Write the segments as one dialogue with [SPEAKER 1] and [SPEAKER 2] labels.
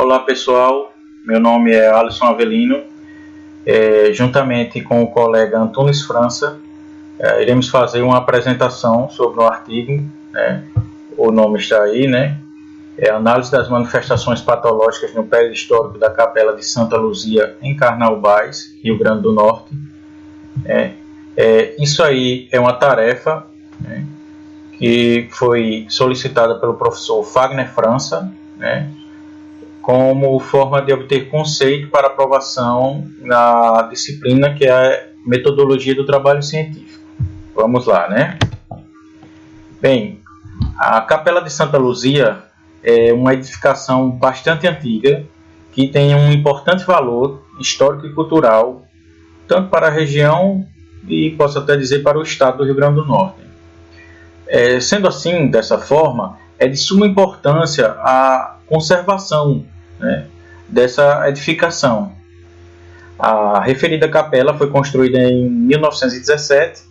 [SPEAKER 1] Olá pessoal, meu nome é Alisson Avelino, juntamente com o colega Antunes França, iremos fazer uma apresentação sobre um artigo, o nome está aí, Análise das manifestações patológicas no período histórico da Capela de Santa Luzia em Carnaubais, Rio Grande do Norte. Isso aí é uma tarefa que foi solicitada pelo professor Fagner França, como forma de obter conceito para aprovação na disciplina que é a metodologia do trabalho científico. Vamos lá, Bem, a Capela de Santa Luzia é uma edificação bastante antiga que tem um importante valor histórico e cultural, tanto para a região e posso até dizer para o estado do Rio Grande do Norte. Sendo assim, dessa forma, é de suma importância a conservação dessa edificação. A referida capela foi construída em 1917,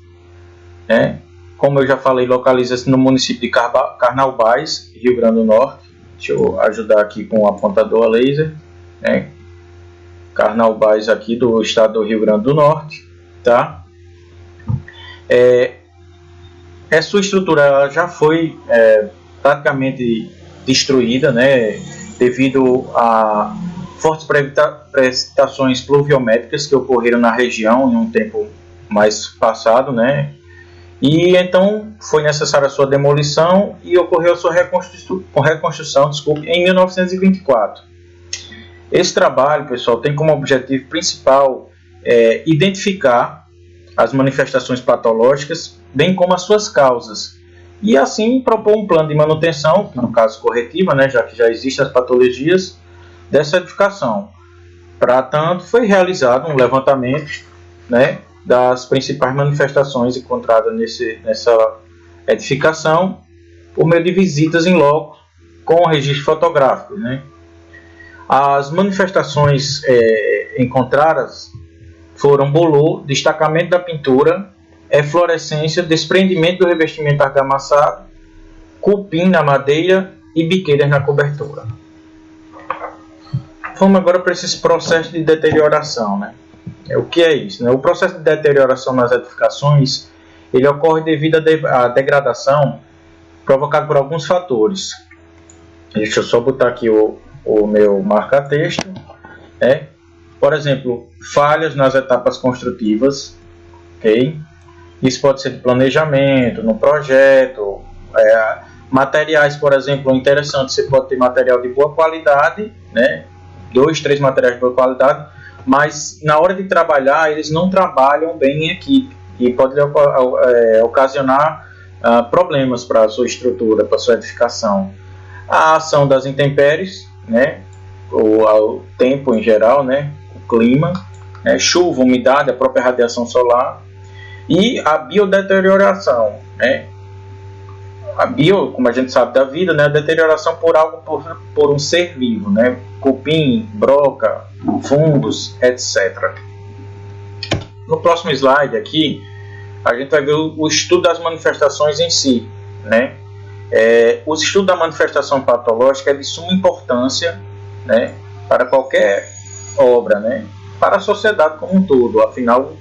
[SPEAKER 1] como eu já falei, localiza-se no município de Carnaubais, Rio Grande do Norte. Deixa eu ajudar aqui com o apontador a laser. Carnaubais aqui do estado do Rio Grande do Norte, tá? Sua estrutura ela já foi praticamente destruída, devido a fortes precipitações pluviométricas que ocorreram na região em um tempo mais passado, E então foi necessária a sua demolição e ocorreu a sua reconstrução em 1924. Esse trabalho, pessoal, tem como objetivo principal identificar as manifestações patológicas, bem como as suas causas, e assim propor um plano de manutenção, no caso corretiva, já que já existem as patologias dessa edificação. Para tanto, foi realizado um levantamento, das principais manifestações encontradas nessa edificação, por meio de visitas em loco com registro fotográfico. As manifestações encontradas foram bolor, destacamento da pintura, eflorescência, desprendimento do revestimento argamassado, cupim na madeira e biqueiras na cobertura. Vamos agora para esses processos de deterioração. O que é isso? O processo de deterioração nas edificações ele ocorre devido à degradação provocada por alguns fatores. Deixa eu só botar aqui o meu marca-texto. Por exemplo, falhas nas etapas construtivas, Isso pode ser de planejamento, no projeto, materiais, por exemplo, interessante, você pode ter material de boa qualidade, 2, 3 materiais de boa qualidade, mas na hora de trabalhar, eles não trabalham bem em equipe e pode ocasionar problemas para a sua estrutura, para a sua edificação. A ação das intempéries, o tempo em geral, o clima, chuva, umidade, a própria radiação solar e a biodeterioração, como a gente sabe da vida, a deterioração por um ser vivo, cupim, broca, fungos, etc. No próximo slide aqui, a gente vai ver o estudo das manifestações em si, O estudo da manifestação patológica é de suma importância, para qualquer obra, para a sociedade como um todo. Afinal,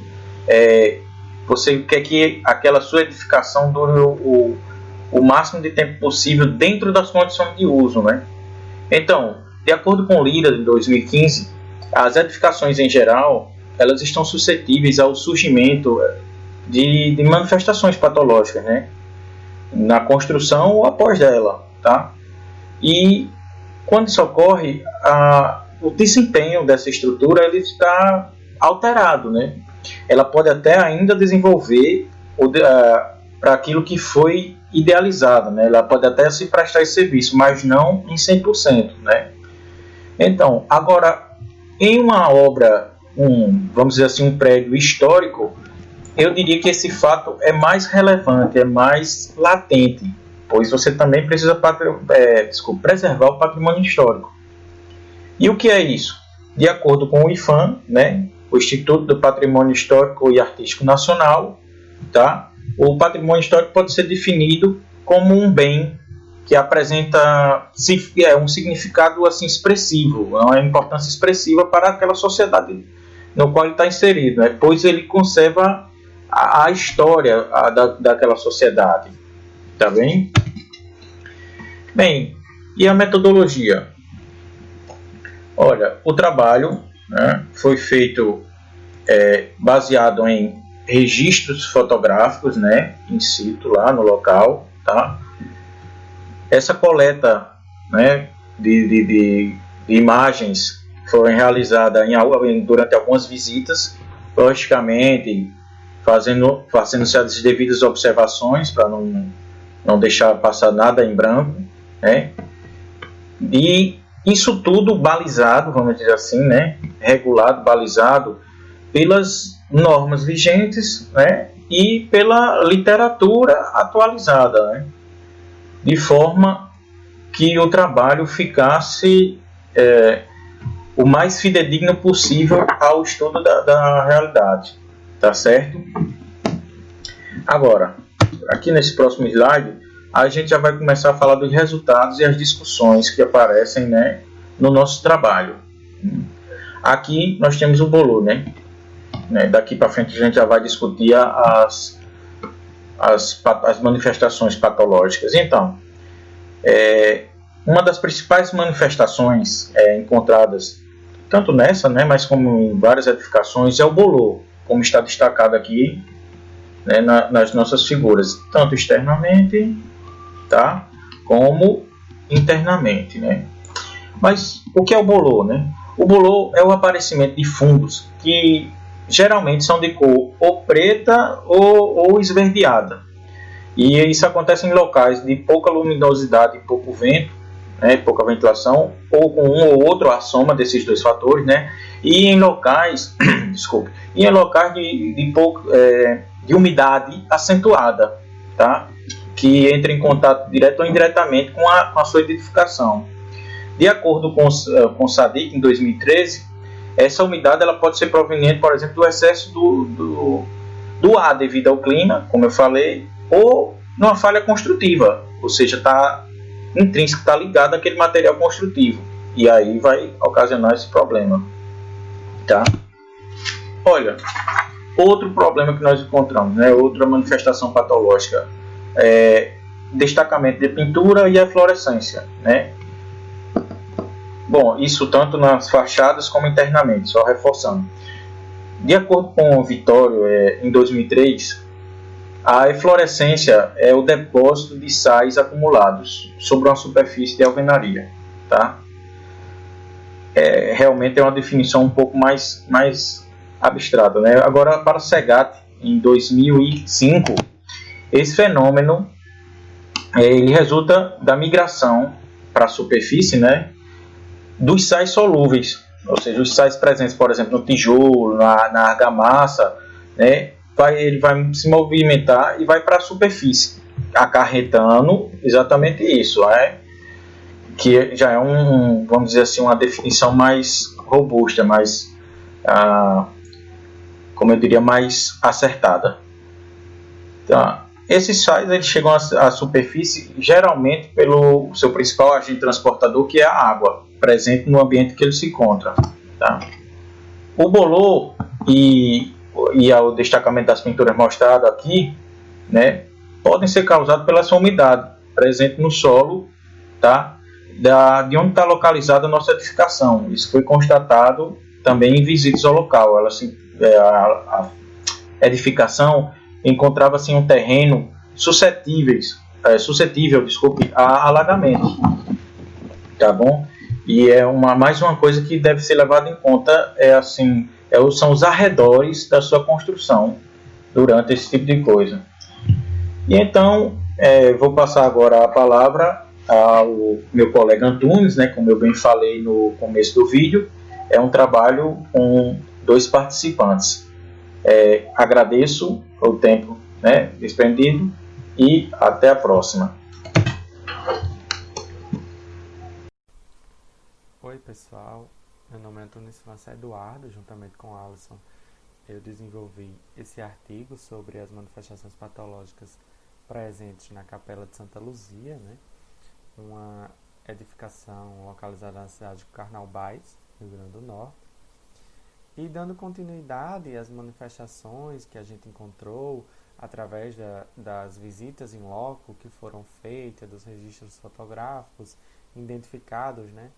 [SPEAKER 1] você quer que aquela sua edificação dure o máximo de tempo possível dentro das condições de uso, Então, de acordo com o Lira de 2015, as edificações em geral elas estão suscetíveis ao surgimento de manifestações patológicas, na construção ou após dela, tá? E quando isso ocorre, o desempenho dessa estrutura ele está alterado, Ela pode até ainda desenvolver para aquilo que foi idealizado, Ela pode até se prestar esse serviço, mas não em 100%, Então, agora, em uma obra, vamos dizer assim, um prédio histórico, eu diria que esse fato é mais relevante, é mais latente, pois você também precisa preservar o patrimônio histórico. E o que é isso? De acordo com o IPHAN, o Instituto do Patrimônio Histórico e Artístico Nacional, tá? O patrimônio histórico pode ser definido como um bem que apresenta um significado assim expressivo, uma importância expressiva para aquela sociedade no qual ele está inserido, né? Pois ele conserva a história daquela sociedade, tá bem? Bem, e a metodologia? Olha, o trabalho, né, foi feito baseado em registros fotográficos, né, in situ lá no local, tá? Essa coleta, né, de imagens foi realizada durante algumas visitas, logicamente fazendo-se as devidas observações para não deixar passar nada em branco, né? E isso tudo balizado, vamos dizer assim, né? Regulado, balizado pelas normas vigentes, né? E pela literatura atualizada, né? De forma que o trabalho ficasse o mais fidedigno possível ao estudo da realidade, tá certo? Agora, aqui nesse próximo slide, a gente já vai começar a falar dos resultados e as discussões que aparecem, né, no nosso trabalho. Aqui nós temos o bolô, né? Daqui para frente a gente já vai discutir as manifestações patológicas. Então, uma das principais manifestações encontradas tanto nessa, né, mas como em várias edificações, é o bolor, como está destacado aqui, né, nas nossas figuras, tanto externamente, tá, como internamente, né. Mas o que é o bolor, né? O bolor é o aparecimento de fungos que geralmente são de cor ou preta ou esverdeada. E isso acontece em locais de pouca luminosidade e pouco vento, né, pouca ventilação, ou com um ou outro a soma desses dois fatores, né, e em locais, desculpe, e em locais de umidade acentuada, tá, que entra em contato direto ou indiretamente com a sua edificação. De acordo com o SADIC, em 2013, essa umidade ela pode ser proveniente, por exemplo, do excesso do ar devido ao clima, como eu falei, ou numa falha construtiva, ou seja, está intrínseco, está ligado àquele material construtivo, e aí vai ocasionar esse problema, tá? Olha, outro problema que nós encontramos, né, outra manifestação patológica, destacamento de pintura e eflorescência, né? Bom, isso tanto nas fachadas como internamente, só reforçando. De acordo com o Vitório, em 2003, a eflorescência é o depósito de sais acumulados sobre uma superfície de alvenaria, tá? Realmente é uma definição um pouco mais abstrata, né? Agora, para Segatti, em 2005, esse fenômeno ele resulta da migração para a superfície, né, dos sais solúveis, ou seja, os sais presentes, por exemplo, no tijolo, na argamassa, né, ele vai se movimentar e vai para a superfície, acarretando exatamente isso, né, que já é vamos dizer assim, uma definição mais robusta, mais, como eu diria, mais acertada. Então, esses sais eles chegam à superfície geralmente pelo seu principal agente transportador, que é a água, presente no ambiente que ele se encontra. Tá? O bolor e o destacamento das pinturas mostrado aqui, né, podem ser causados pela sua umidade presente no solo, tá, de onde está localizada a nossa edificação. Isso foi constatado também em visitas ao local. A edificação encontrava-se em um terreno suscetível, a alagamentos, tá bom? E mais uma coisa que deve ser levada em conta são os arredores da sua construção durante esse tipo de coisa. E então, vou passar agora a palavra ao meu colega Antunes, né, como eu bem falei no começo do vídeo, é um trabalho com 2 participantes. Agradeço o tempo, né, desprendido e até a próxima.
[SPEAKER 2] Oi pessoal, meu nome é Antunes França Eduardo, juntamente com Alisson eu desenvolvi esse artigo sobre as manifestações patológicas presentes na Capela de Santa Luzia, né? uma edificação localizada na cidade de Carnaubais, Rio Grande do Norte. E dando continuidade às manifestações que a gente encontrou através das visitas em loco que foram feitas, dos registros fotográficos identificados, né,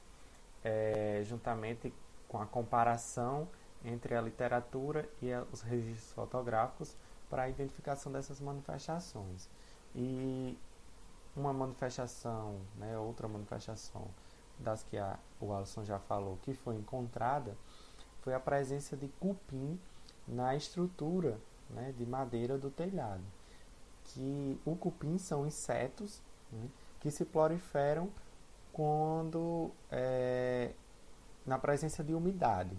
[SPEAKER 2] juntamente com a comparação entre a literatura e os registros fotográficos para a identificação dessas manifestações. E uma manifestação, né, outra manifestação das que o Alisson já falou, que foi encontrada, foi a presença de cupim na estrutura, né, de madeira do telhado. Que o cupim são insetos, né, que se proliferam quando na presença de umidade.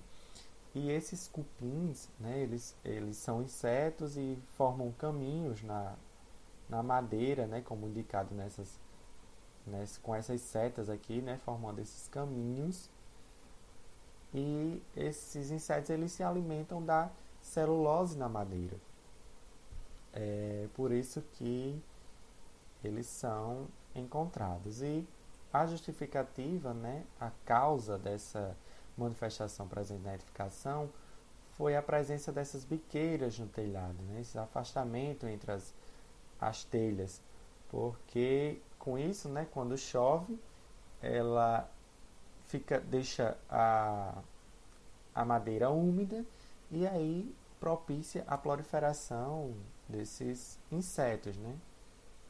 [SPEAKER 2] E esses cupins, né, eles são insetos e formam caminhos na madeira, né, como indicado com essas setas aqui, né, formando esses caminhos. E esses insetos eles se alimentam da celulose na madeira. É por isso que eles são encontrados. E a justificativa, né, a causa dessa manifestação presente na edificação foi a presença dessas biqueiras no telhado, né, esse afastamento entre as telhas, porque com isso, né, quando chove, ela deixa a madeira úmida e aí propicia a proliferação desses insetos, né,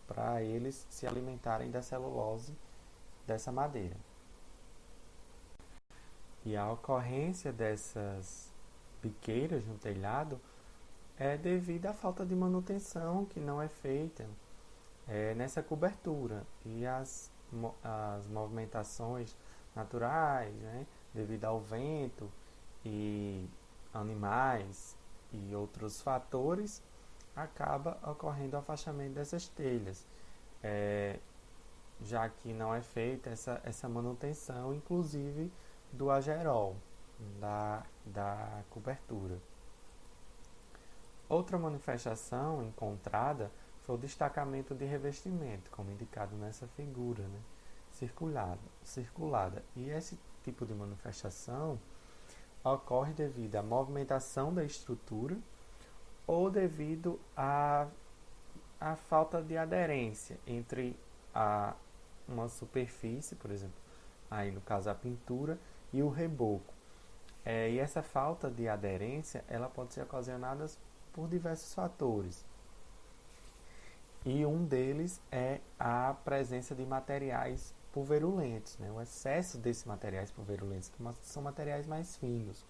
[SPEAKER 2] para eles se alimentarem da celulose dessa madeira. E a ocorrência dessas biqueiras no telhado é devido à falta de manutenção que não é feita nessa cobertura e as movimentações naturais, né, devido ao vento e animais e outros fatores, acaba ocorrendo o afastamento dessas telhas, já que não é feita essa manutenção, inclusive do agerol da cobertura. Outra manifestação encontrada foi o destacamento de revestimento, como indicado nessa figura, né, circulada. E esse tipo de manifestação ocorre devido à movimentação da estrutura ou devido à falta de aderência entre uma superfície, por exemplo, aí no caso a pintura, e o reboco. E essa falta de aderência ela pode ser ocasionada por diversos fatores. E um deles é a presença de materiais pulverulentos, né? O excesso desses materiais pulverulentos, que são materiais mais finos,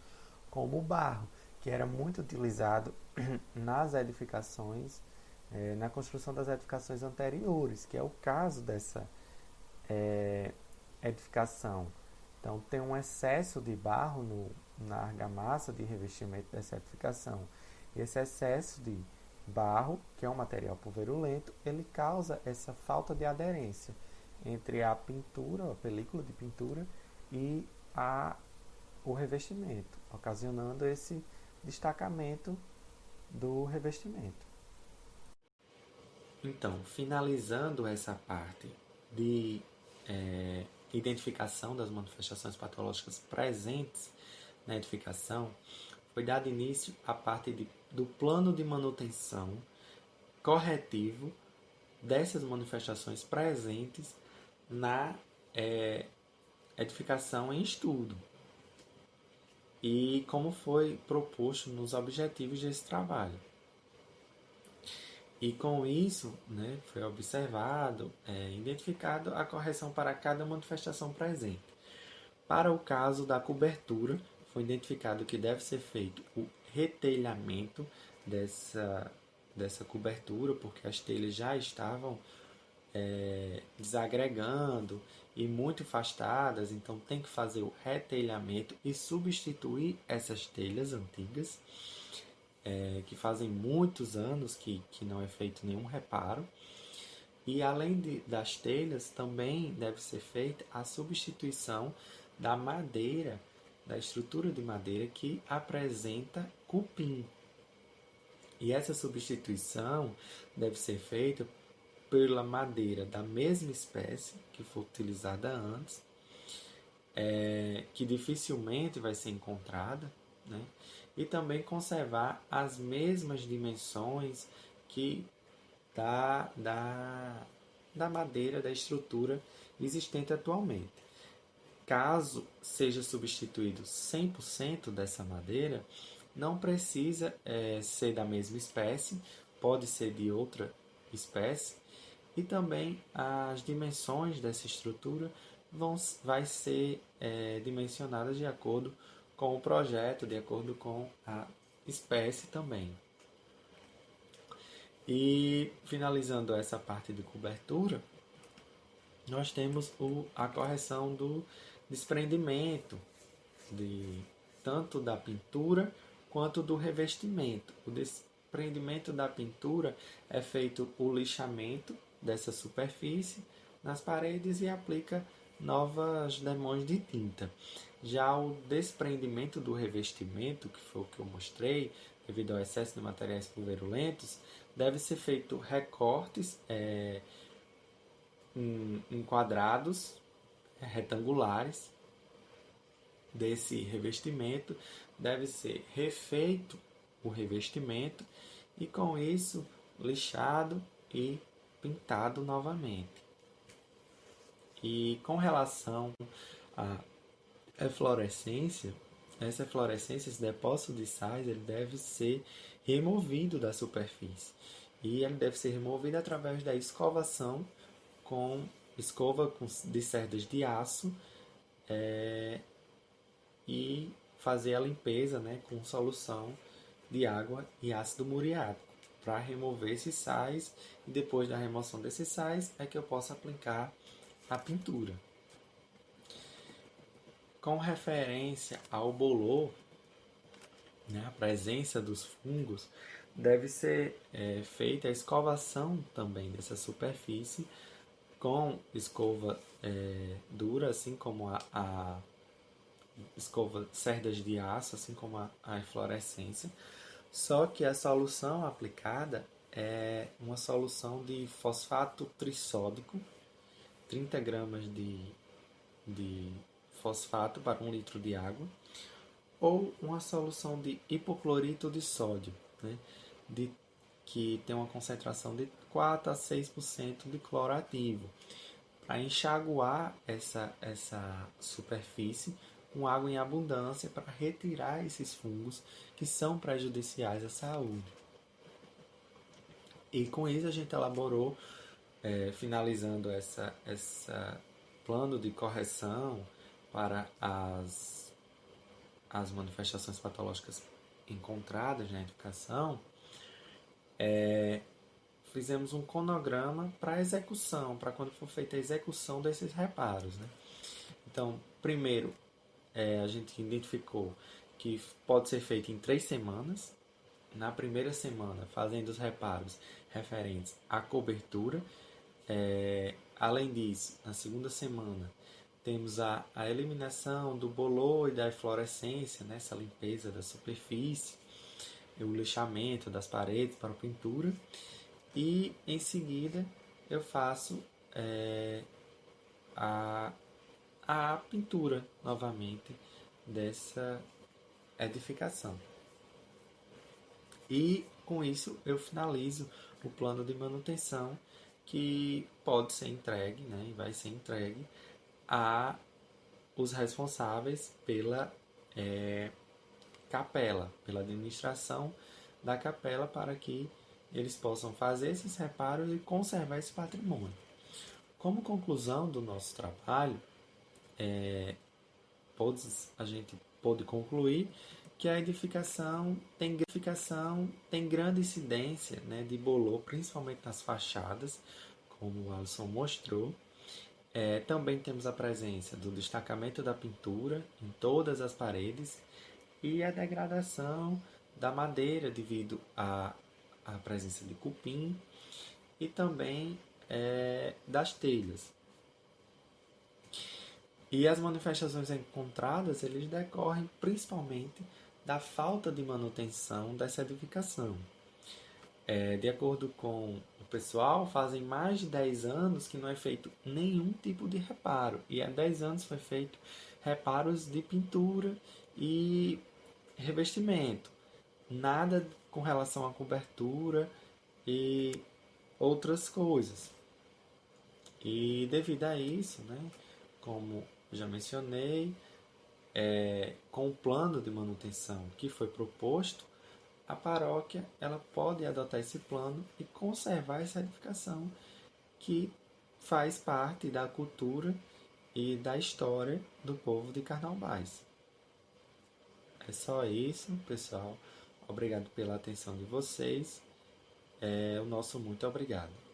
[SPEAKER 2] como o barro, que era muito utilizado nas edificações, na construção das edificações anteriores, que é o caso dessa edificação. Então, tem um excesso de barro na argamassa de revestimento dessa edificação. E esse excesso de barro, que é um material pulverulento, ele causa essa falta de aderência entre a pintura, a película de pintura, e o revestimento, ocasionando esse destacamento do revestimento. Então, finalizando essa parte de identificação das manifestações patológicas presentes na edificação, foi dado início à parte do plano de manutenção corretivo dessas manifestações presentes na edificação em estudo. E como foi proposto nos objetivos desse trabalho. E com isso, né, foi observado, identificado a correção para cada manifestação presente. Para o caso da cobertura, foi identificado que deve ser feito o retelhamento dessa cobertura, porque as telhas já estavam desagregando e muito afastadas, então tem que fazer o retelhamento e substituir essas telhas antigas, que fazem muitos anos que não é feito nenhum reparo. E além das telhas, também deve ser feita a substituição da madeira, da estrutura de madeira que apresenta cupim. E essa substituição deve ser feita pela madeira da mesma espécie que foi utilizada antes, que dificilmente vai ser encontrada, né? E também conservar as mesmas dimensões que da madeira, da estrutura existente atualmente. Caso seja substituído 100% dessa madeira, não precisa ser da mesma espécie, pode ser de outra espécie, e também as dimensões dessa estrutura vai ser dimensionadas de acordo com o projeto, de acordo com a espécie também. E finalizando essa parte de cobertura, nós temos a correção do desprendimento tanto da pintura quanto do revestimento. O desprendimento da pintura é feito o lixamento dessa superfície nas paredes e aplica novas demãos de tinta. Já o desprendimento do revestimento, que foi o que eu mostrei, devido ao excesso de materiais pulverulentos, deve ser feito recortes em quadrados retangulares desse revestimento, deve ser refeito o revestimento e com isso lixado e pintado novamente. E com relação à eflorescência, essa eflorescência, esse depósito de sais, ele deve ser removido da superfície. E ele deve ser removido através da escovação com escova de cerdas de aço e fazer a limpeza, né, com solução de água e ácido muriático para remover esses sais, e depois da remoção desses sais é que eu posso aplicar a pintura. Com referência ao bolor, né, a presença dos fungos, deve ser feita a escovação também dessa superfície com escova dura, assim como a escova cerdas de aço, assim como a eflorescência. Só que a solução aplicada é uma solução de fosfato trissódico, 30 gramas de fosfato para 1 litro de água, ou uma solução de hipoclorito de sódio, né, que tem uma concentração de 4 a 6% de cloro ativo, para enxaguar essa superfície com água em abundância para retirar esses fungos que são prejudiciais à saúde. E com isso a gente elaborou, finalizando essa plano de correção para as manifestações patológicas encontradas na edificação, fizemos um cronograma para a execução, para quando for feita a execução desses reparos, né? Então, primeiro, a gente identificou que pode ser feito em 3 semanas. Na primeira semana, fazendo os reparos referentes à cobertura. Além disso, na segunda semana, temos a eliminação do bolor e da eflorescência, né? Essa limpeza da superfície, o lixamento das paredes para a pintura. E em seguida eu faço a pintura novamente dessa edificação. E com isso eu finalizo o plano de manutenção, que pode ser entregue, né, e vai ser entregue a os responsáveis pela capela, pela administração da capela, para que eles possam fazer esses reparos e conservar esse patrimônio. Como conclusão do nosso trabalho, a gente pode concluir que a edificação tem grande incidência, né, de bolor, principalmente nas fachadas, como o Alisson mostrou. Também temos a presença do destacamento da pintura em todas as paredes e a degradação da madeira devido à presença de cupim e também das telhas. E as manifestações encontradas, eles decorrem principalmente da falta de manutenção dessa edificação. De acordo com o pessoal, fazem mais de 10 anos que não é feito nenhum tipo de reparo. E há 10 anos foi feito reparos de pintura e revestimento. Nada com relação à cobertura e outras coisas. E devido a isso, né, como já mencionei, com o plano de manutenção que foi proposto, a paróquia ela pode adotar esse plano e conservar essa edificação que faz parte da cultura e da história do povo de Carnaubais. É só isso, pessoal. Obrigado pela atenção de vocês. O nosso muito obrigado.